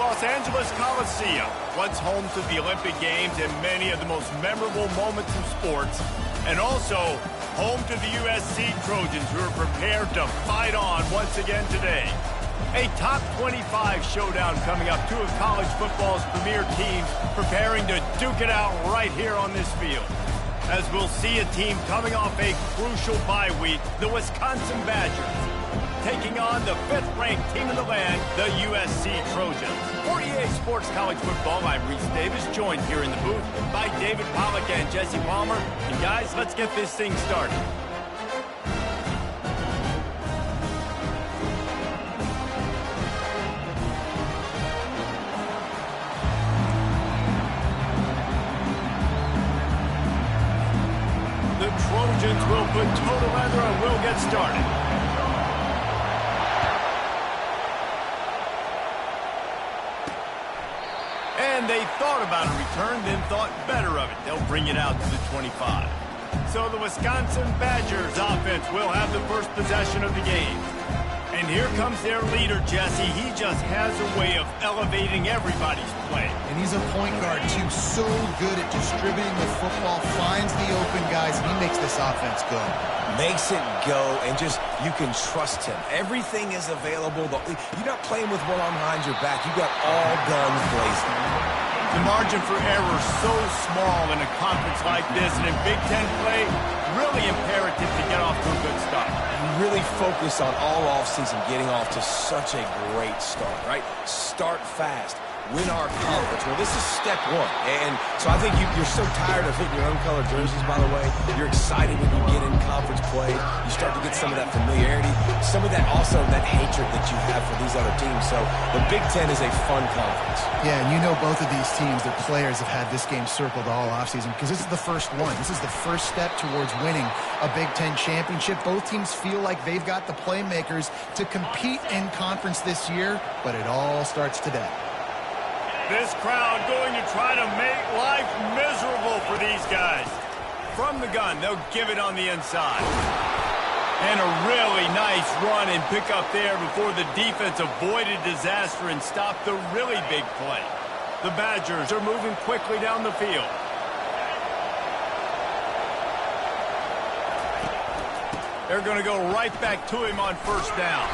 Los Angeles Coliseum, once home to the Olympic Games and many of the most memorable moments in sports, and also home to the USC Trojans, who are prepared to fight on once again today. A top 25 showdown coming up. Two of college football's premier teams preparing to duke it out right here on this field. As we'll see a team coming off a crucial bye week, the Wisconsin Badgers, taking on the 5th-ranked team in the land, the USC Trojans. For EA Sports College Football, I'm Reese Davis, joined here in the booth by David Pollack and Jesse Palmer. And guys, let's get this thing started. The Trojans will put total leather and we'll get started. And they thought about a return, then thought better of it. They'll bring it out to the 25. So the Wisconsin Badgers offense will have the first possession of the game. And here comes their leader, Jesse. He just has a way of elevating everybody's play. And he's a point guard, too. So good at distributing the football, finds the open guys, and he makes this offense go. Makes it go, and just, you can trust him. Everything is available. You're not playing with one arm behind your back. You got all guns blazing. The margin for error is so small in a conference like this, and in Big Ten play, really imperative to get off to a good start. You really focus on all offseason getting off to such a great start, right? Start fast. Win our conference. Well, this is step one. And so I think you're so tired of hitting your own color jerseys, by the way. You're excited when you get in conference play. You start to get some of that familiarity, some of that also that hatred that you have for these other teams. So the Big Ten is a fun conference. Yeah, and you know both of these teams, their players have had this game circled all offseason because this is the first one. This is the first step towards winning a Big Ten championship. Both teams feel like they've got the playmakers to compete in conference this year, but it all starts today. This crowd going to try to make life miserable for these guys. From the gun, they'll give it on the inside. And a really nice run and pick up there before the defense avoided disaster and stopped the really big play. The Badgers are moving quickly down the field. They're going to go right back to him on first down.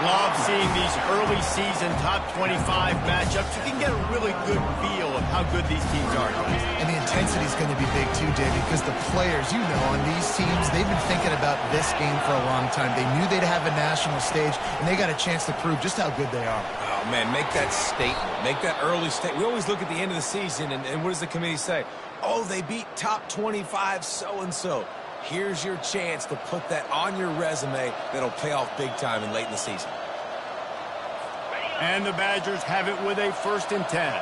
Love seeing these early season top 25 matchups. You can get a really good feel of how good these teams are. And the intensity is going to be big too, David, because the players, you know, on these teams, they've been thinking about this game for a long time. They knew they'd have a national stage, and they got a chance to prove just how good they are. Oh, man, make that statement. Make that early statement. We always look at the end of the season, and what does the committee say? Oh, they beat top 25 so-and-so. Here's your chance to put that on your resume that'll pay off big time and late in the season. And the Badgers have it with a 1st and 10.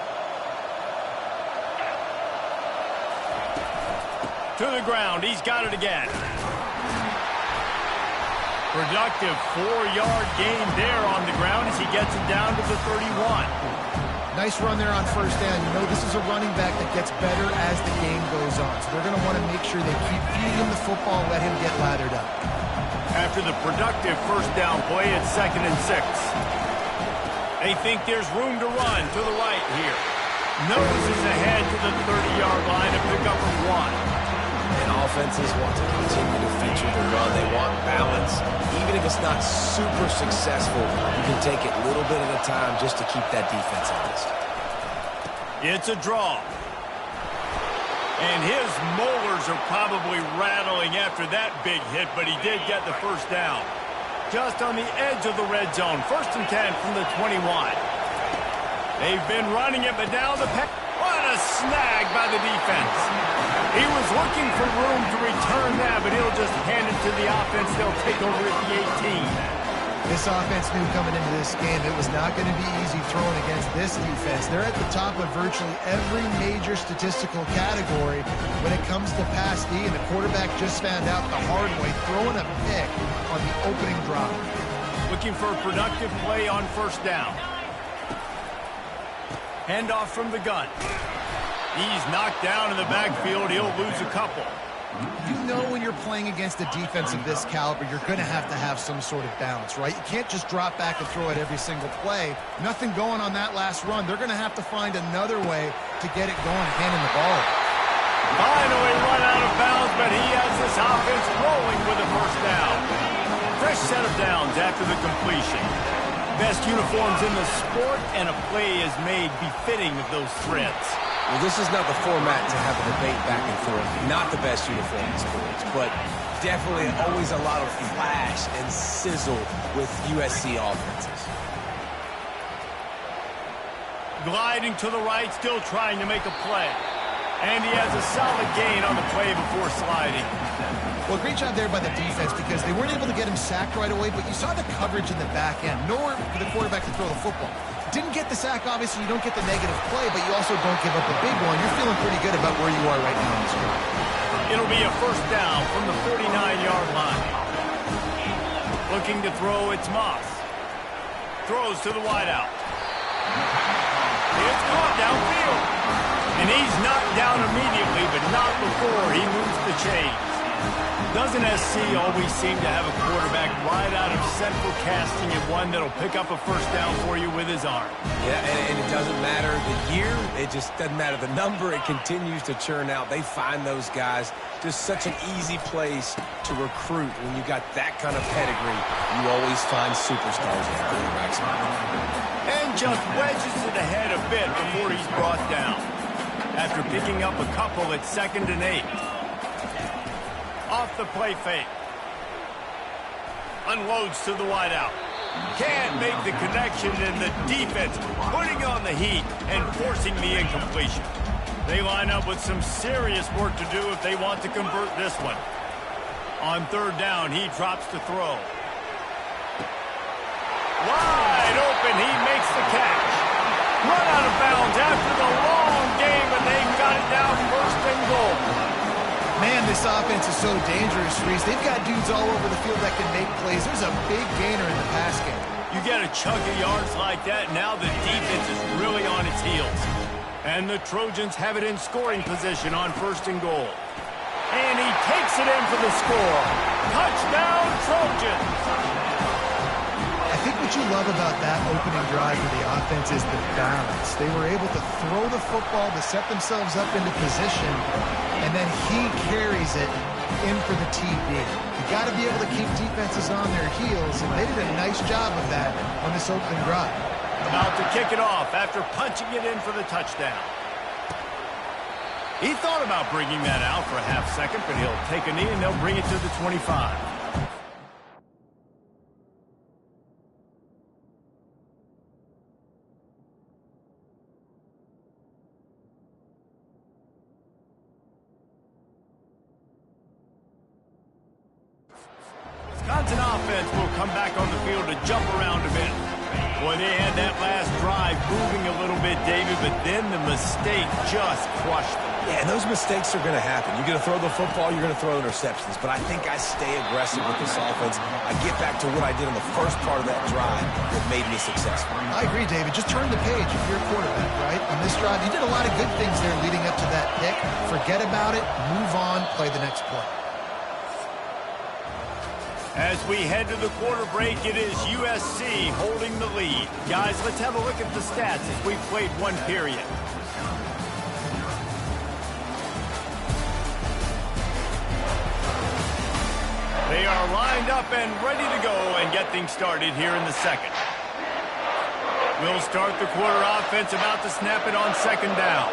To the ground. He's got it again. Productive 4-yard gain there on the ground as he gets it down to the 31. Nice run there on first down. You know, this is a running back that gets better as the game goes on. So they're going to want to make sure they keep feeding him the football and let him get lathered up. After the productive first down play, it's 2nd and 6. They think there's room to run to the right here. Noses ahead to the 30-yard line to pick up a 1. And offenses want to continue to feature the run. They want balance. Even if it's not super successful, you can take it little bit at a time just to keep that defense honest. It's a draw. And his molars are probably rattling after that big hit, but he did get the first down. Just on the edge of the red zone. 1st and 10 from the 21. They've been running it, but now the pass. What a snag by the defense. He was looking for room to return that, but he'll just hand it to the offense. They'll take over at the 18. This offense knew coming into this game it was not going to be easy throwing against this defense. They're at the top of virtually every major statistical category when it comes to pass D, and the quarterback just found out the hard way, throwing a pick on the opening drive. Looking for a productive play on first down. Handoff from the gun. He's knocked down in the backfield. He'll lose a couple. You know when you're playing against a defense of this caliber, you're going to have some sort of balance, right? You can't just drop back and throw it every single play. Nothing going on that last run. They're going to have to find another way to get it going, handing the ball. Finally run out of bounds, but he has this offense rolling with a first down. Fresh set of downs after the completion. Best uniforms in the sport, and a play is made befitting of those threats. Well, this is not the format to have a debate back and forth. Not the best uniform in sports, but definitely always a lot of flash and sizzle with USC offenses. Gliding to the right, still trying to make a play. And he has a solid gain on the play before sliding. Well, great job there by the defense because they weren't able to get him sacked right away, but you saw the coverage in the back end. Nowhere for the quarterback to throw the football. Didn't get the sack, obviously. You don't get the negative play, but you also don't give up a big one. You're feeling pretty good about where you are right now in this game. It'll be a first down from the 49-yard line. Looking to throw, it's Moss. Throws to the wideout. It's caught downfield. And he's knocked down immediately, but not before he moves the chains. Doesn't SC always seem to have a quarterback right out of central casting and one that'll pick up a first down for you with his arm? Yeah, and it doesn't matter the year. It just doesn't matter the number. It continues to churn out. They find those guys just such an easy place to recruit. When you got that kind of pedigree, you always find superstars at quarterbacks. And just wedges it ahead a bit before he's brought down. After picking up a couple at 2nd and 8. Off the play fake. Unloads to the wideout. Can't make the connection, and the defense putting on the heat and forcing the incompletion. They line up with some serious work to do if they want to convert this one. On 3rd down, he drops to throw. Wide open, he makes the catch. Run out of bounds after the long game, and they've got it down 1st and goal. Man, this offense is so dangerous, Reese. They've got dudes all over the field that can make plays. There's a big gainer in the pass game. You get a chunk of yards like that, now the defense is really on its heels. And the Trojans have it in scoring position on 1st and goal. And he takes it in for the score. Touchdown, Trojans! I think what you love about that opening drive for the offense is the balance. They were able to throw the football to set themselves up into position, and then he carries it in for the TD. You got to be able to keep defenses on their heels, and they did a nice job of that on this opening drive. About to kick it off after punching it in for the touchdown. He thought about bringing that out for a half second, but he'll take a knee and they'll bring it to the 25. Wisconsin offense will come back on the field to jump around a bit. Boy, they had that last drive moving a little bit, David, but then the mistake just crushed them. Yeah, and those mistakes are going to happen. You're going to throw the football, you're going to throw interceptions. But I think I stay aggressive with this offense. I get back to what I did on the first part of that drive that made me successful. I agree, David. Just turn the page if you're a quarterback, right? On this drive, you did a lot of good things there leading up to that pick. Forget about it, move on, play the next play. As we head to the quarter break, it is USC holding the lead. Guys, let's have a look at the stats as we've played one period. They are lined up and ready to go and get things started here in the second. We'll start the quarter offense about to snap it on 2nd down.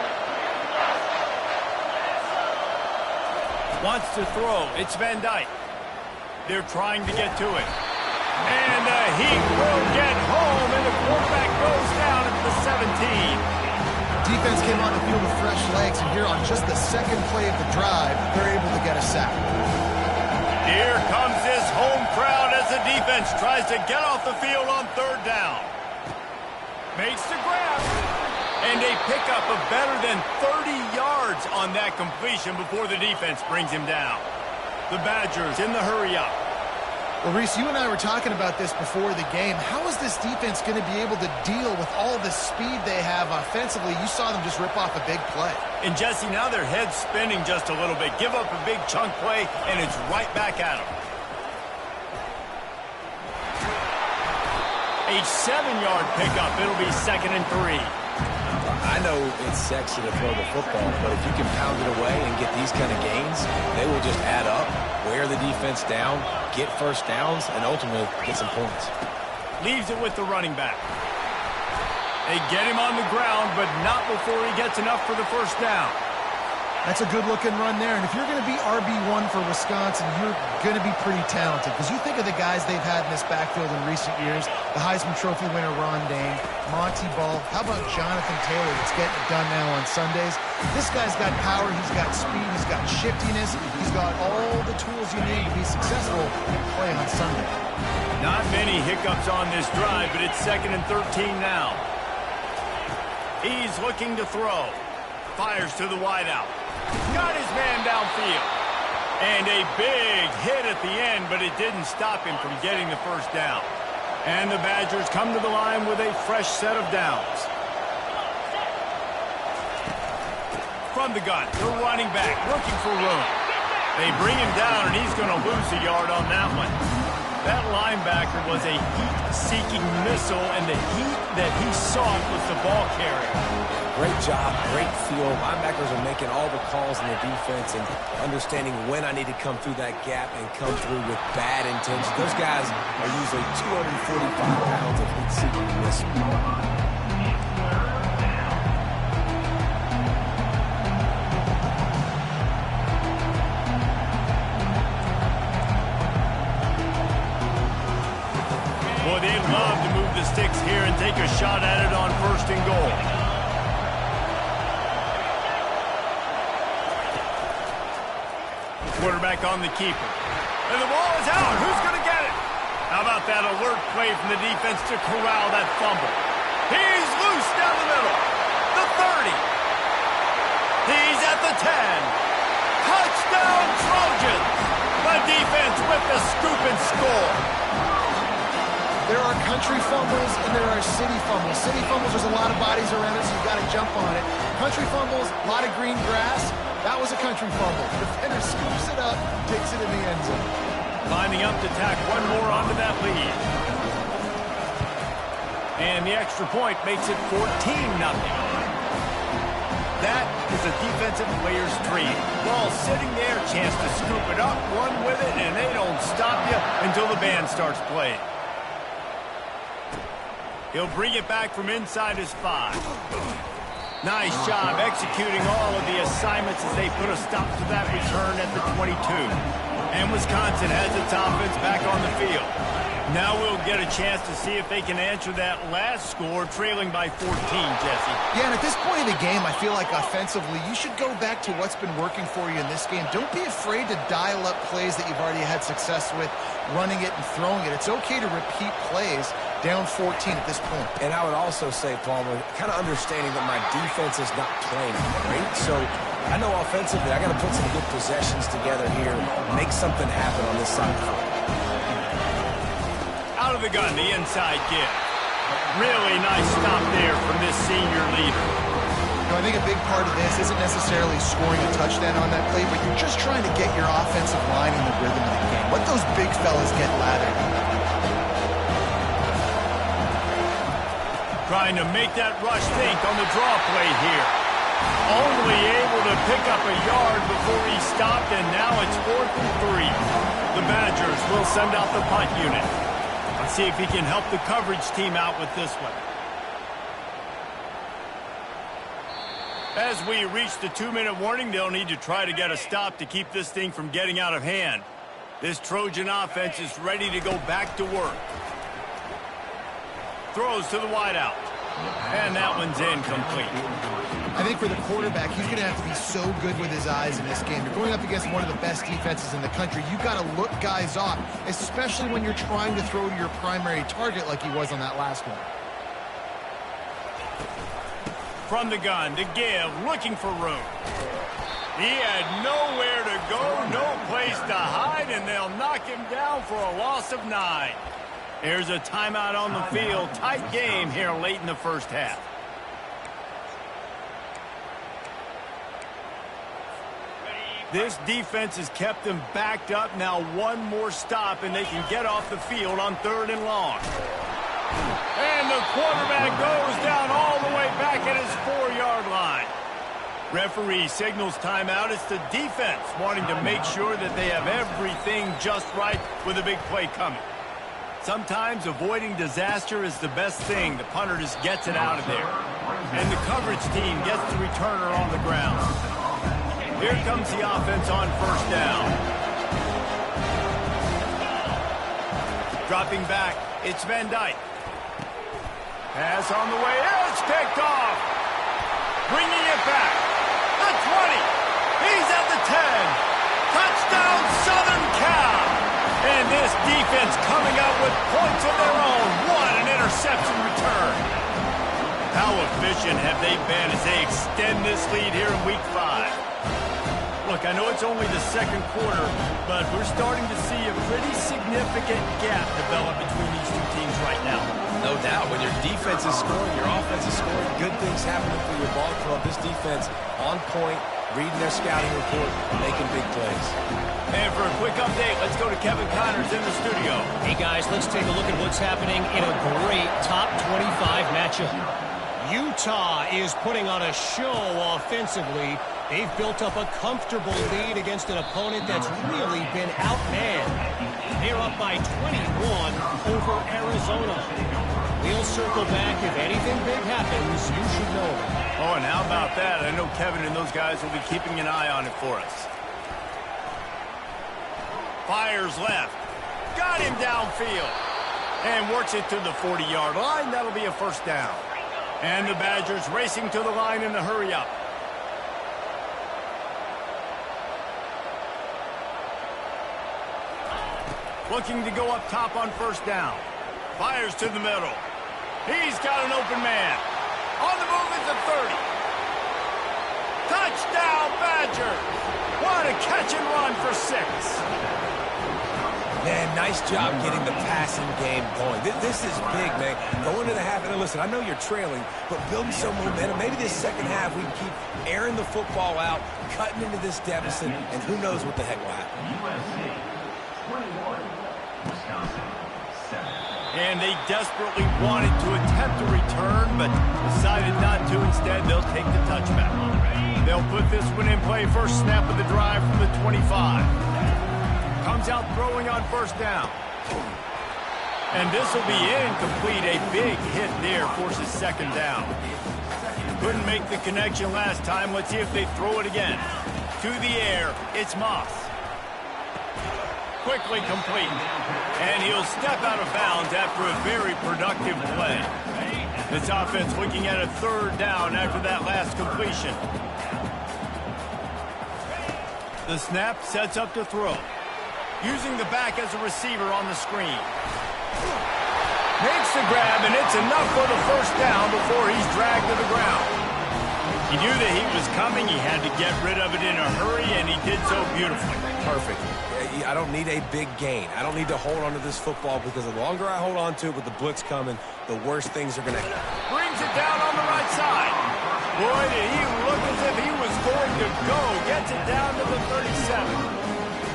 Wants to throw. It's Van Dyke. They're trying to get to it. And he will get home, and the quarterback goes down at the 17. Defense came on the field with fresh legs, and here on just the 2nd play of the drive, they're able to get a sack. Here comes this home crowd as the defense tries to get off the field on 3rd down. Makes the grab. And they pick up a better than 30 yards on that completion before the defense brings him down. The Badgers in the hurry up. Well, Reese, you and I were talking about this before the game. How is this defense going to be able to deal with all the speed they have offensively? You saw them just rip off a big play. And, Jesse, now their head's spinning just a little bit. Give up a big chunk play, and it's right back at them. A 7-yard pickup. It'll be 2nd and 3. I know it's sexy to throw the football, but if you can pound it away and get these kind of gains, they will just add up, wear the defense down, get first downs, and ultimately get some points. Leaves it with the running back. They get him on the ground, but not before he gets enough for the first down. That's a good-looking run there. And if you're going to be RB1 for Wisconsin, you're going to be pretty talented. Because you think of the guys they've had in this backfield in recent years, the Heisman Trophy winner Ron Dane, Monty Ball. How about Jonathan Taylor that's getting it done now on Sundays? This guy's got power, he's got speed, he's got shiftiness, he's got all the tools you need to be successful and play on Sunday. Not many hiccups on this drive, but it's 2nd and 13 now. He's looking to throw. Fires to the wideout. Got his man downfield. And a big hit at the end, but it didn't stop him from getting the first down. And the Badgers come to the line with a fresh set of downs. From the gun, the running back looking for room. They bring him down, and he's going to lose a yard on that one. That linebacker was a heat-seeking missile, and the heat that he sought was the ball carrier. Great job, great feel. Linebackers are making all the calls in the defense and understanding when I need to come through that gap and come through with bad intentions. Those guys are usually 245 pounds of heat-seeking missile. Boy, they'd love to move the sticks here and take a shot at it on 1st and goal. Quarterback on the keeper. And the ball is out. Who's going to get it? How about that alert play from the defense to corral that fumble? He's loose down the middle. The 30. He's at the 10. Touchdown Trojans. The defense with the scoop and score. There are country fumbles and there are city fumbles. City fumbles, there's a lot of bodies around it, so you've got to jump on it. Country fumbles, a lot of green grass. That was a country fumble. The defender scoops it up, takes it in the end zone. Lining up to tack one more onto that lead. And the extra point makes it 14-0. That is a defensive player's dream. Ball sitting there, chance to scoop it up, run with it, and they don't stop you until the band starts playing. He'll bring it back from inside his 5. Nice job executing all of the assignments as they put a stop to that return at the 22. And Wisconsin has its offense back on the field. Now we'll get a chance to see if they can answer that last score, trailing by 14, Jesse. Yeah, and at this point in the game, I feel like offensively, you should go back to what's been working for you in this game. Don't be afraid to dial up plays that you've already had success with, running it and throwing it. It's okay to repeat plays down 14 at this point. And I would also say, Palmer, kind of understanding that my defense is not playing great. So I know offensively I got to put some good possessions together here, make something happen on this side of the field. Out of the gun, the inside give. Really nice stop there from this senior leader. You know, I think a big part of this isn't necessarily scoring a touchdown on that play, but you're just trying to get your offensive line in the rhythm of the game. Let those big fellas get lathered. Trying to make that rush think on the draw play here. Only able to pick up a yard before he stopped, and now it's 4th and 3. The Badgers will send out the punt unit. Let's see if he can help the coverage team out with this one. As we reach the 2-minute warning, they'll need to try to get a stop to keep this thing from getting out of hand. This Trojan offense is ready to go back to work. Throws to the wideout. And that one's incomplete. I think for the quarterback, he's going to have to be so good with his eyes in this game. You're going up against one of the best defenses in the country. You've got to look guys off, especially when you're trying to throw to your primary target like he was on that last one. From the gun to give, looking for room. He had nowhere to go, no place to hide, and they'll knock him down for a loss of 9. Here's a timeout on the field. Tight game here late in the first half. This defense has kept them backed up. Now one more stop, and they can get off the field on 3rd and long. And the quarterback goes down all the way back at his 4-yard line. Referee signals timeout. It's the defense wanting to make sure that they have everything just right with a big play coming. Sometimes avoiding disaster is the best thing. The punter just gets it out of there. And the coverage team gets the returner on the ground. Here comes the offense on 1st down. Dropping back, it's Van Dyke. Pass on the way, it's picked off. Bringing it back. The 20. He's at the 10. Touchdown, Southern Cal. And this defense coming up with points of their own. What an interception return. How efficient have they been as they extend this lead here in Week 5? Look, I know it's only the 2nd quarter, but we're starting to see a pretty significant gap develop between these two teams right now. No doubt. When your defense is scoring, your offense is scoring, good things happening for your ball club. This defense on point, reading their scouting report, making big plays. And for a quick update, let's go to Kevin Connors in the studio. Hey, guys, let's take a look at what's happening in a great top 25 matchup. Utah is putting on a show offensively. They've built up a comfortable lead against an opponent that's really been outmanned. They're up by 21 over Arizona. We'll circle back. If anything big happens, you should know it. Oh, and how about that? I know Kevin and those guys will be keeping an eye on it for us. Fires left. Got him downfield. And works it to the 40-yard line. That'll be a 1st down. And the Badgers racing to the line in a hurry-up. Looking to go up top on 1st down. Fires to the middle. He's got an open man. On the move at the 30. Touchdown, Badgers. What a catch and run for 6. Man, nice job getting the passing game going. This is big, man. Going to the half, and listen, I know you're trailing, but building some momentum. Maybe this 2nd half we keep airing the football out, cutting into this deficit, and who knows what the heck will happen. And they desperately wanted to attempt a return, but decided not to. Instead, they'll take the touchback. They'll put this one in play. First snap of the drive from the 25. Comes out throwing on 1st down. And this will be incomplete. A big hit there forces 2nd down. Couldn't make the connection last time. Let's see if they throw it again. To the air, it's Moss. Quickly complete. And he'll step out of bounds after a very productive play. This offense looking at a 3rd down after that last completion. The snap sets up to throw. Using the back as a receiver on the screen. Makes the grab, and it's enough for the 1st down before he's dragged to the ground. He knew that he was coming. He had to get rid of it in a hurry, and he did so beautifully. Perfect. I don't need a big gain. I don't need to hold on to this football because the longer I hold on to it with the blitz coming, the worse things are going to happen. Brings it down on the right side. Boy, did he look as if he was going to go. Gets it down to the 37.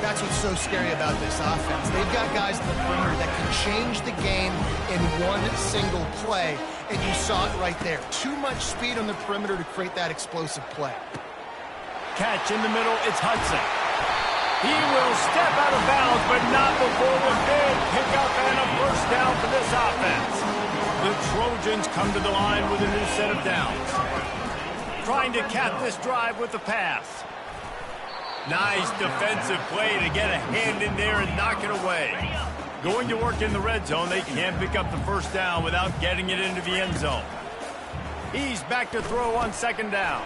That's what's so scary about this offense. They've got guys in the perimeter that can change the game in one single play, and you saw it right there. Too much speed on the perimeter to create that explosive play. Catch in the middle, it's Hudson. He will step out of bounds, but not before the big pickup and a 1st down for this offense. The Trojans come to the line with a new set of downs. Trying to cap this drive with the pass. Nice defensive play to get a hand in there and knock it away. Going to work in the red zone, they can't pick up the 1st down without getting it into the end zone. He's back to throw on 2nd down.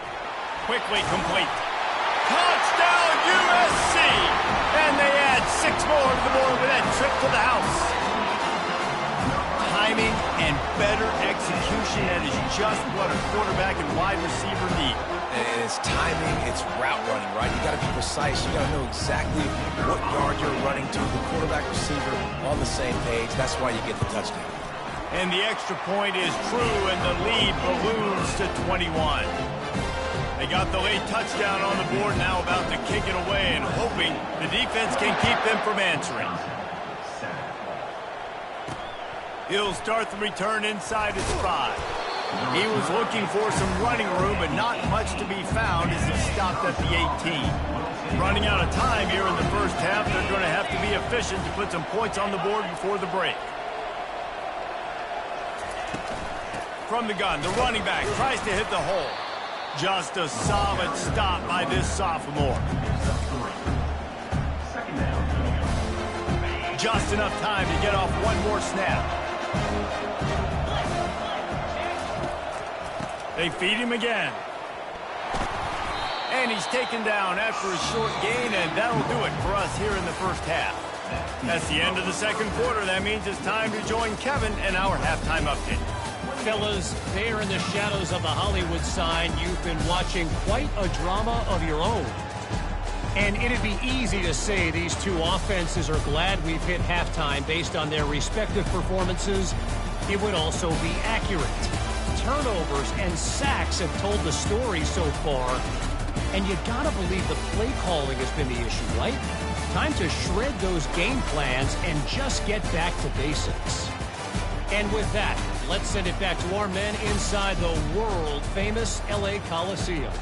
Quickly complete. Touchdown, USC! And they add 6 more to the board with that trip to the house. Timing and better execution, that is just what a quarterback and wide receiver need. And it's timing, it's route running, right? You got to be precise. You got to know exactly what yard you're running to. The quarterback receiver on the same page. That's why you get the touchdown. And the extra point is true, and the lead balloons to 21. They got the late touchdown on the board, now about to kick it away and hoping the defense can keep them from answering. He'll start the return inside his 5. He was looking for some running room, but not much to be found as he stopped at the 18. Running out of time here in the first half, they're going to have to be efficient to put some points on the board before the break. From the gun, the running back tries to hit the hole. Just a solid stop by this sophomore. Just enough time to get off one more snap. They feed him again. And he's taken down after a short gain, and that'll do it for us here in the first half. That's the end of the second quarter. That means it's time to join Kevin and our halftime update. Fellas, there in the shadows of the Hollywood sign, you've been watching quite a drama of your own. And it'd be easy to say these two offenses are glad we've hit halftime based on their respective performances. It would also be accurate. Turnovers and sacks have told the story so far. And you gotta believe the play calling has been the issue, right? Time to shred those game plans and just get back to basics. And with that, let's send it back to our men inside the world-famous LA Coliseum.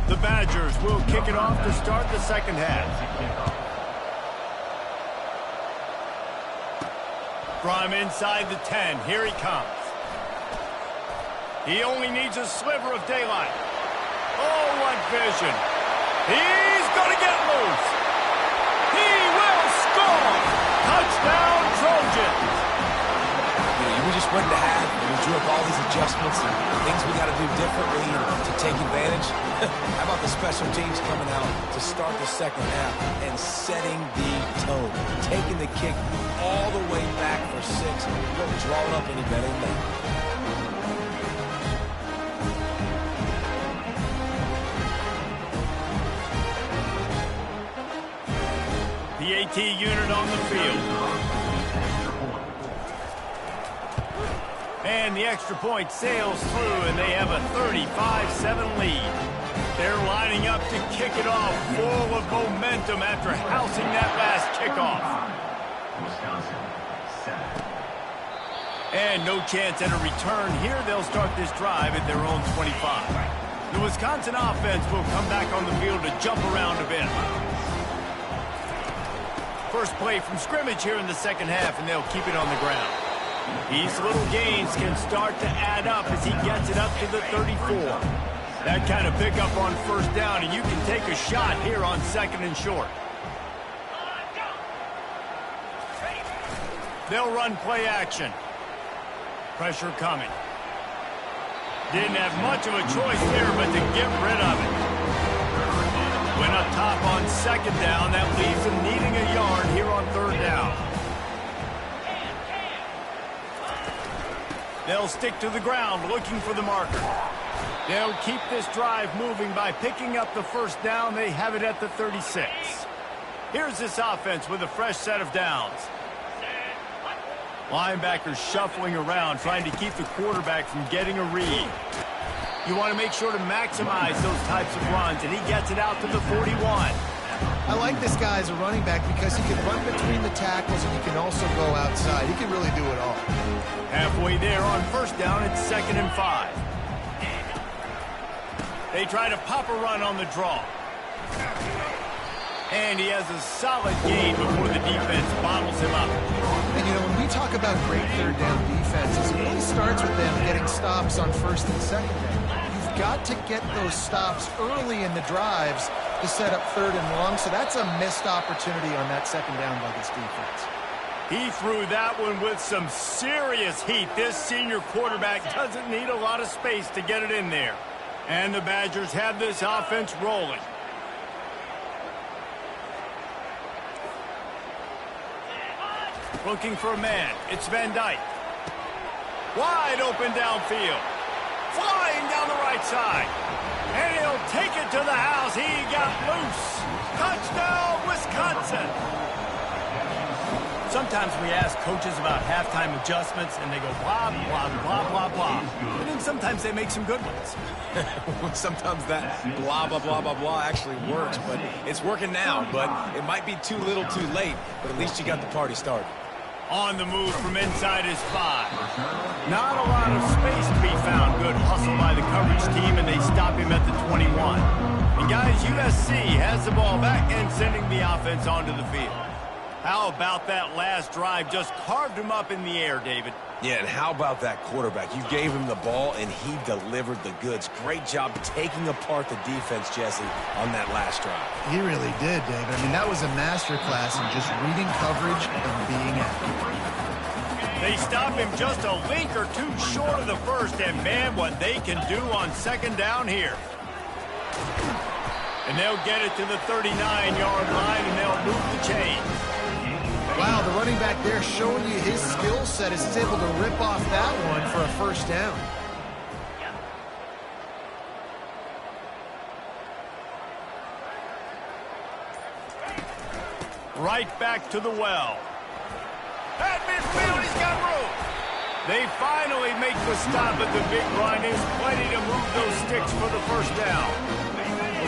The Badgers will kick it off to start the second half. From inside the 10, here he comes. He only needs a sliver of daylight. Oh, what vision. He's going to get loose. He will score. Touchdown, Trojans. We just went to half, and we drew up all these adjustments and things we got to do differently to take advantage. How about the special teams coming out to start the second half and setting the tone, taking the kick all the way back for 6. You don't draw it up any better than that. The AT unit on the field. And the extra point sails through, and they have a 35-7 lead. They're lining up to kick it off, full of momentum after housing that last kickoff. And no chance at a return here. They'll start this drive at their own 25. The Wisconsin offense will come back on the field to jump around a bit. First play from scrimmage here in the second half, and they'll keep it on the ground. These little gains can start to add up as he gets it up to the 34. That kind of pickup on first down, and you can take a shot here on second and short. They'll run play action. Pressure coming. Didn't have much of a choice there, but to get rid of it. Went up top on second down. That leaves them needing a yard here on third down. They'll stick to the ground looking for the marker. They'll keep this drive moving by picking up the first down. They have it at the 36. Here's this offense with a fresh set of downs. Linebackers shuffling around, trying to keep the quarterback from getting a read. You want to make sure to maximize those types of runs, and he gets it out to the 41. I like this guy as a running back because he can run between the tackles and he can also go outside. He can really do it all. Halfway there on first down, it's 2nd and 5. They try to pop a run on the draw. And he has a solid gain before the defense bottles him up. And, you know, when we talk about great third down defenses, it really starts with them getting stops on first and second down. You've got to get those stops early in the drives to set up third and long, so that's a missed opportunity on that second down by this defense. He threw that one with some serious heat. This senior quarterback doesn't need a lot of space to get it in there. And the Badgers have this offense rolling. Looking for a man. It's Van Dyke. Wide open downfield. Flying down the right side. And he'll take it to the house. He got loose. Touchdown, Wisconsin. Sometimes we ask coaches about halftime adjustments, and they go blah, blah, blah, blah, blah. And then sometimes they make some good ones. Sometimes that blah, blah, blah, blah, blah actually works, but it's working now. But it might be too little too late, but at least you got the party started. On the move from inside his 5. Not a lot of space to be found. Good hustle by the coverage team, and they stop him at the 21. And guys, USC has the ball back and sending the offense onto the field. How about that last drive? Just carved him up in the air, David. Yeah, and how about that quarterback? You gave him the ball, and he delivered the goods. Great job taking apart the defense, Jesse, on that last drive. He really did, David. I mean, that was a masterclass in just reading coverage and being accurate. They stop him just a link or two short of the first, and man, what they can do on second down here. And they'll get it to the 39-yard line, and they'll move the chain. Wow, the running back there showing you his skill set is able to rip off that one for a first down. Right back to the well. At midfield, he's got room. They finally make the stop at the big line. There's plenty to move those sticks for the first down.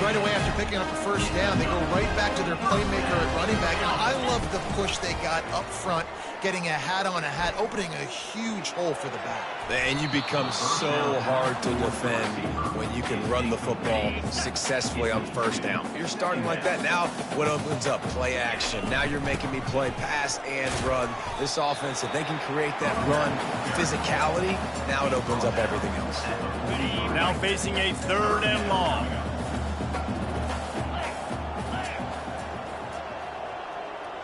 Right away after picking up the first down, they go right back to their playmaker at running back. Now, I love the push they got up front, getting a hat on a hat, opening a huge hole for the back. And you become so hard to defend when you can run the football successfully on first down. If you're starting like that, now what opens up? Play action. Now you're making me play pass and run. This offense, if they can create that run physicality, now it opens up everything else. Now facing a 3rd and long.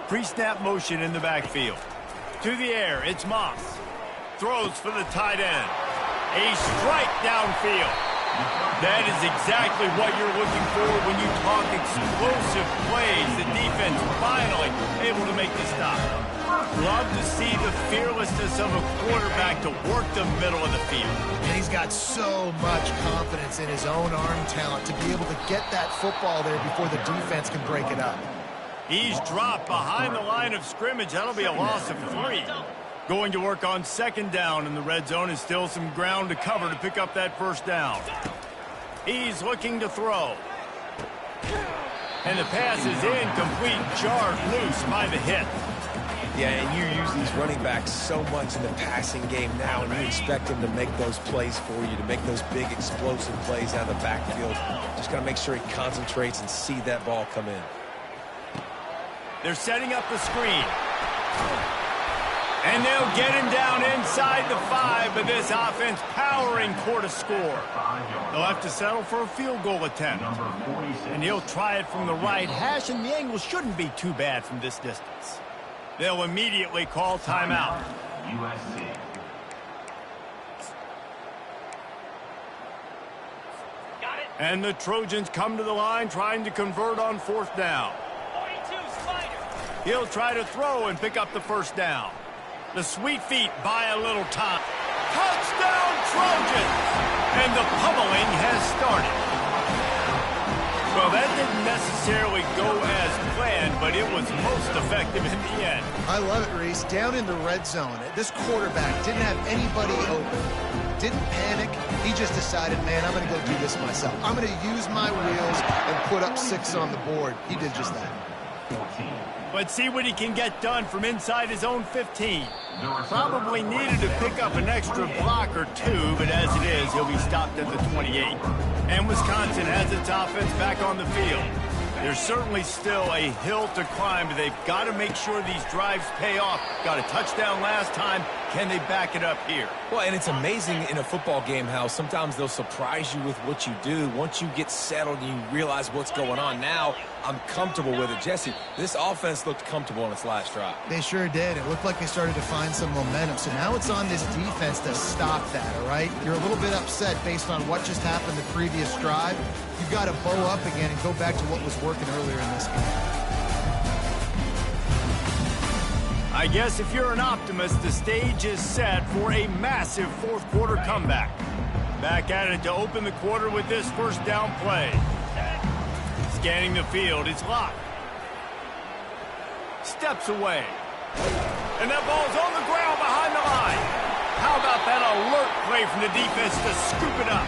Pre-snap motion in the backfield. To the air, it's Moss. Throws for the tight end. A strike downfield. That is exactly what you're looking for when you talk explosive plays. The defense finally able to make the stop. Love to see the fearlessness of a quarterback to work the middle of the field. And he's got so much confidence in his own arm talent to be able to get that football there before the defense can break it up. He's dropped behind the line of scrimmage. That'll be a loss of 3. Going to work on second down in the red zone is still some ground to cover to pick up that first down. He's looking to throw. And the pass is incomplete, jarred loose by the hit. Yeah, and you use these running backs so much in the passing game now, and you expect them to make those plays for you, to make those big explosive plays out of the backfield. Just got to make sure he concentrates and see that ball come in. They're setting up the screen. And they'll get him down inside the 5, but this offense powering for to score. They'll have to settle for a field goal attempt. And he'll try it from the right hash, and the angle shouldn't be too bad from this distance. They'll immediately call timeout. And the Trojans come to the line trying to convert on 4th down. He'll try to throw and pick up the first down. The sweet feet buy a little time. Touchdown, Trojans! And the pummeling has started. Well, that didn't necessarily go as planned, but it was most effective in the end. I love it, Reese. Down in the red zone, this quarterback didn't have anybody open. Didn't panic. He just decided, man, I'm going to go do this myself. I'm going to use my wheels and put up 6 on the board. He did just that. But see what he can get done from inside his own 15. Probably needed to pick up an extra block or 2, but as it is, he'll be stopped at the 28. And Wisconsin has its offense back on the field. There's certainly still a hill to climb, but they've got to make sure these drives pay off. Got a touchdown last time, Can they back it up here? Well, and it's amazing in a football game how sometimes they'll surprise you with what you do. Once you get settled and you realize what's going on, now I'm comfortable with it. Jesse, this offense looked comfortable on its last drive. They sure did. It looked like they started to find some momentum. So now it's on this defense to stop that, all right? You're a little bit upset based on what just happened the previous drive. You've got to bow up again and go back to what was working earlier in this game. I guess if you're an optimist, the stage is set for a massive fourth quarter comeback. Back at it to open the quarter with this first down play. Scanning the field, it's locked. Steps away. And that ball's on the ground behind the line. How about that alert play from the defense to scoop it up?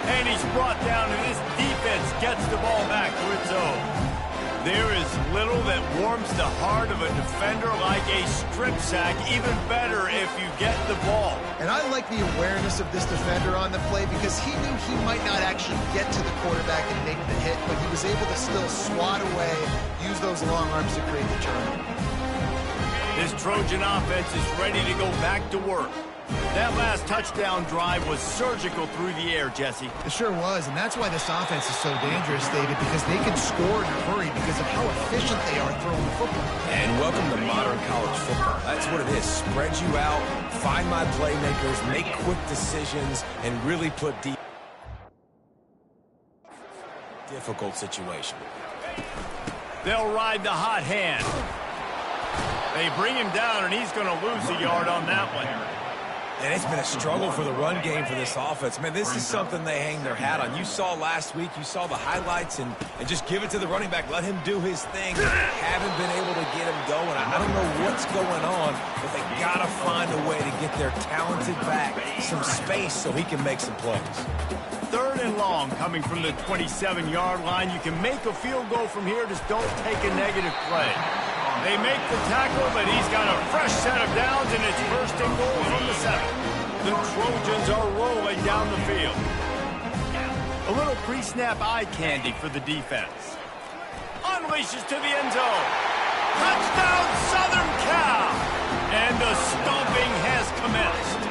And he's brought down, and this defense gets the ball back to its own. There is little that warms the heart of a defender like a strip sack. Even better if you get the ball. And I like the awareness of this defender on the play because he knew he might not actually get to the quarterback and make the hit, but he was able to still swat away, use those long arms to create the turnover. This Trojan offense is ready to go back to work. That last touchdown drive was surgical through the air, Jesse. It sure was, and that's why this offense is so dangerous, David, because they can score in a hurry because of how efficient they are throwing the football. And welcome to modern college football. That's what it is. Spread you out, find my playmakers, make quick decisions, and really put difficult situation. They'll ride the hot hand. They bring him down, and he's going to lose a yard on that one. And it's been a struggle for the run game for this offense. Man, this is something they hang their hat on. You saw last week, you saw the highlights, and just give it to the running back. Let him do his thing. Haven't been able to get him going. I don't know what's going on, but they got to find a way to get their talented back some space so he can make some plays. 3rd and long coming from the 27-yard line. You can make a field goal from here. Just don't take a negative play. They make the tackle, but he's got a fresh set of downs, and it's 1st and goal from the 7. The Trojans are rolling down the field. A little pre-snap eye candy for the defense. Unleashes to the end zone. Touchdown, Southern Cal! And the stomping has commenced.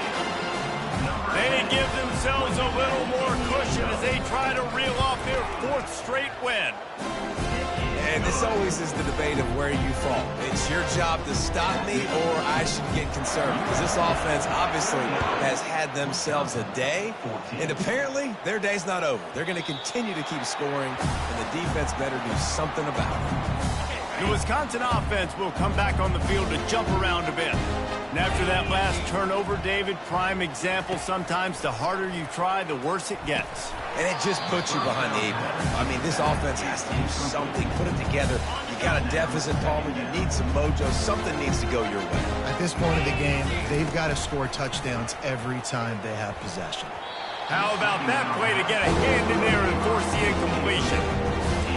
They give themselves a little more cushion as they try to reel off their 4th straight win. And this always is the debate of where you fall. It's your job to stop me or I should get concerned because this offense obviously has had themselves a day, and apparently their day's not over. They're going to continue to keep scoring, and the defense better do something about it. The Wisconsin offense will come back on the field to jump around a bit. And after that last turnover, David, prime example, sometimes the harder you try, the worse it gets. And it just puts you behind the 8 ball. I mean, this offense has to do something, put it together. You got a deficit, Palmer. You need some mojo. Something needs to go your way. At this point of the game, they've got to score touchdowns every time they have possession. How about that play to get a hand in there and force the incompletion?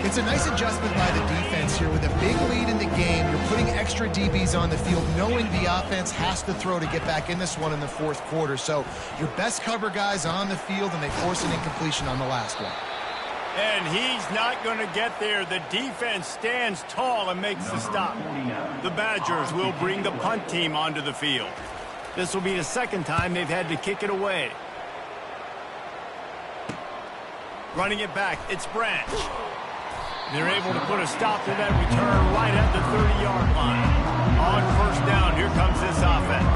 It's a nice adjustment by the defense here. With a big lead in the game, you're putting extra DBs on the field, knowing the offense has to throw to get back in this one in the 4th quarter. So your best cover guys on the field, and they force an incompletion on the last one. And he's not going to get there. The defense stands tall and makes the stop. The Badgers will bring the punt team onto the field. This will be the 2nd time they've had to kick it away. Running it back, it's Branch. They're able to put a stop to that return right at the 30-yard line. On 1st down, here comes this offense.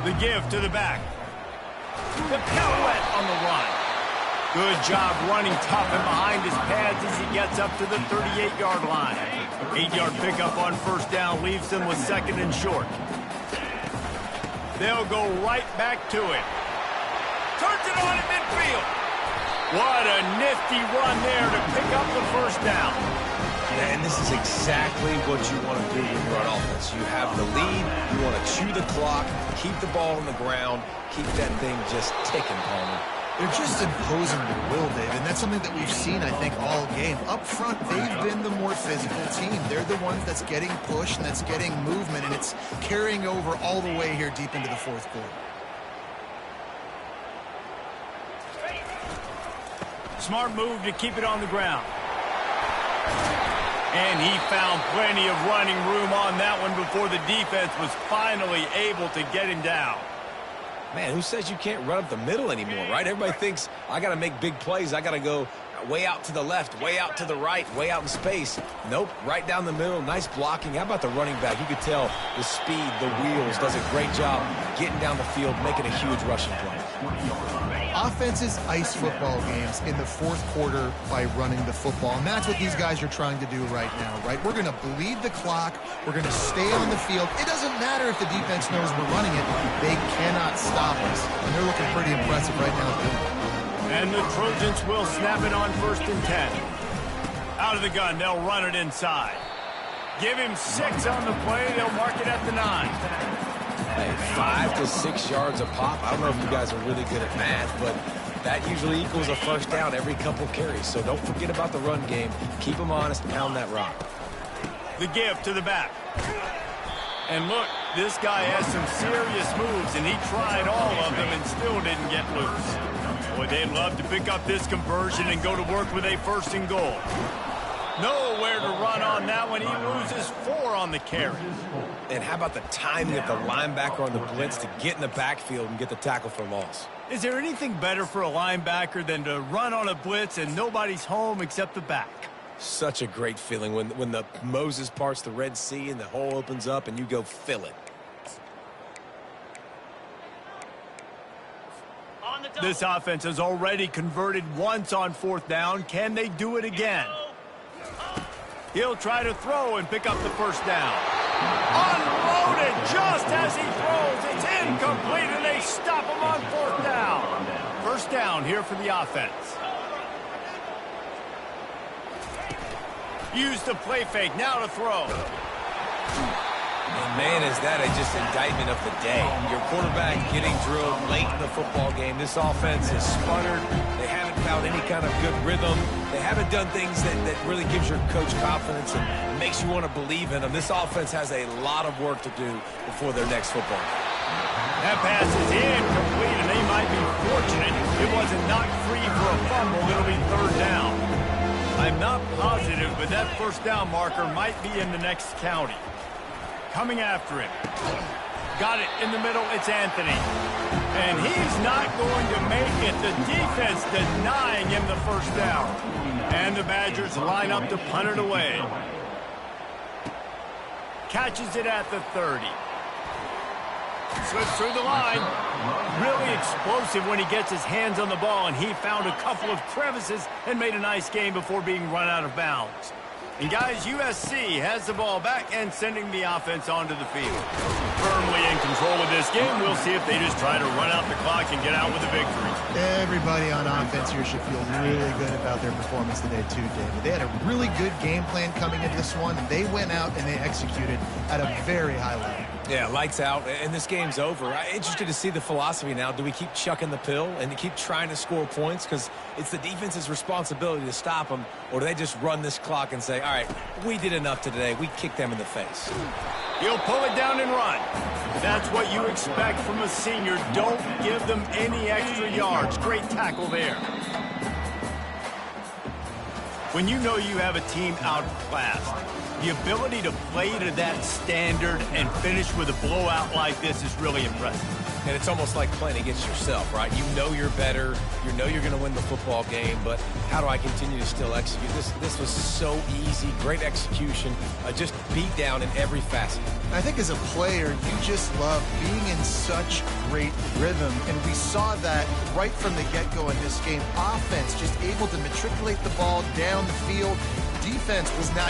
The give to the back. The pirouette on the run. Good job running tough and behind his pads as he gets up to the 38-yard line. 8-yard pickup on 1st down leaves them with 2nd and short. They'll go right back to it. Turns it on in midfield. What a nifty run there to pick up the 1st down. And this is exactly what you want to do when you're on offense. You have the lead, you want to chew the clock, keep the ball on the ground, keep that thing just ticking, Palmer. They're just imposing their will, David, and that's something that we've seen, I think, all game. Up front, they've been the more physical team. They're the ones that's getting pushed and that's getting movement, and it's carrying over all the way here deep into the 4th quarter. Smart move to keep it on the ground. And he found plenty of running room on that one happened before the defense was finally able to get him down. Man, who says you can't run up the middle anymore, right? Everybody thinks I got to make big plays. I got to go way out to the left, way out to the right, way out in space. Nope, right down the middle. Nice blocking. How about the running back? You could tell the speed, the wheels, does a great job getting down the field, making a huge rushing play. Offenses ice football games in the fourth quarter by running the football, and that's what these guys are trying to do right now, right? We're going to bleed the clock. We're going to stay on the field. It doesn't matter if the defense knows we're running it. They cannot stop us, and they're looking pretty impressive right now. And the Trojans will snap it on 1st and 10. Out of the gun, they'll run it inside. Give him 6 on the play. They'll mark it at the 9. Hey, 5 to 6 yards a pop. I don't know if you guys are really good at math, but that usually equals a first down every couple carries. So don't forget about the run game. Keep them honest, pound that rock. The give to the back. And look, this guy has some serious moves, and he tried all of them and still didn't get loose. Boy, they'd love to pick up this conversion and go to work with a 1st and goal. Nowhere to run on that one. He loses 4 on the carry. And how about the timing of the linebacker on the blitz to get in the backfield and get the tackle for loss? Is there anything better for a linebacker than to run on a blitz and nobody's home except the back? Such a great feeling when the Moses parts the Red Sea and the hole opens up and you go fill it. This offense has already converted once on 4th down. Can they do it again? He'll try to throw and pick up the 1st down. Unloaded just as he throws. It's incomplete, and they stop him on 4th down. 1st down here for the offense. Use the play fake. Now to throw. And man, is that just indictment of the day. Your quarterback getting drilled late in the football game. This offense is sputtered. They haven't found any kind of good rhythm. They haven't done things that really gives your coach confidence and makes you want to believe in them. This offense has a lot of work to do before their next football game. That pass is incomplete, and they might be fortunate it wasn't knocked free for a fumble. It'll be 3rd down. I'm not positive, but that 1st down marker might be in the next county. Coming after him. Got it in the middle. It's Anthony. And he's not going to make it. The defense denying him the 1st down. And the Badgers line up to punt it away. Catches it at the 30. Slips through the line. Really explosive when he gets his hands on the ball, and he found a couple of crevices and made a nice game before being run out of bounds. And guys, USC has the ball back and sending the offense onto the field. Firmly in control of this game. We'll see if they just try to run out the clock and get out with a victory. Everybody on offense here should feel really good about their performance today too, David. They had a really good game plan coming into this one, and they went out and they executed at a very high level. Yeah, lights out, and this game's over. I'm interested to see the philosophy now. Do we keep chucking the pill and keep trying to score points? Because it's the defense's responsibility to stop them, or do they just run this clock and say, all right, we did enough today. We kicked them in the face. He'll pull it down and run. That's what you expect from a senior. Don't give them any extra yards. Great tackle there. When you know you have a team outclassed, the ability to play to that standard and finish with a blowout like this is really impressive. And it's almost like playing against yourself, right? You know you're better. You know you're going to win the football game, but how do I continue to still execute? This was so easy. Great execution. Just beat down in every facet. I think as a player, you just love being in such great rhythm, and we saw that right from the get-go in this game. Offense just able to matriculate the ball down the field. Defense was not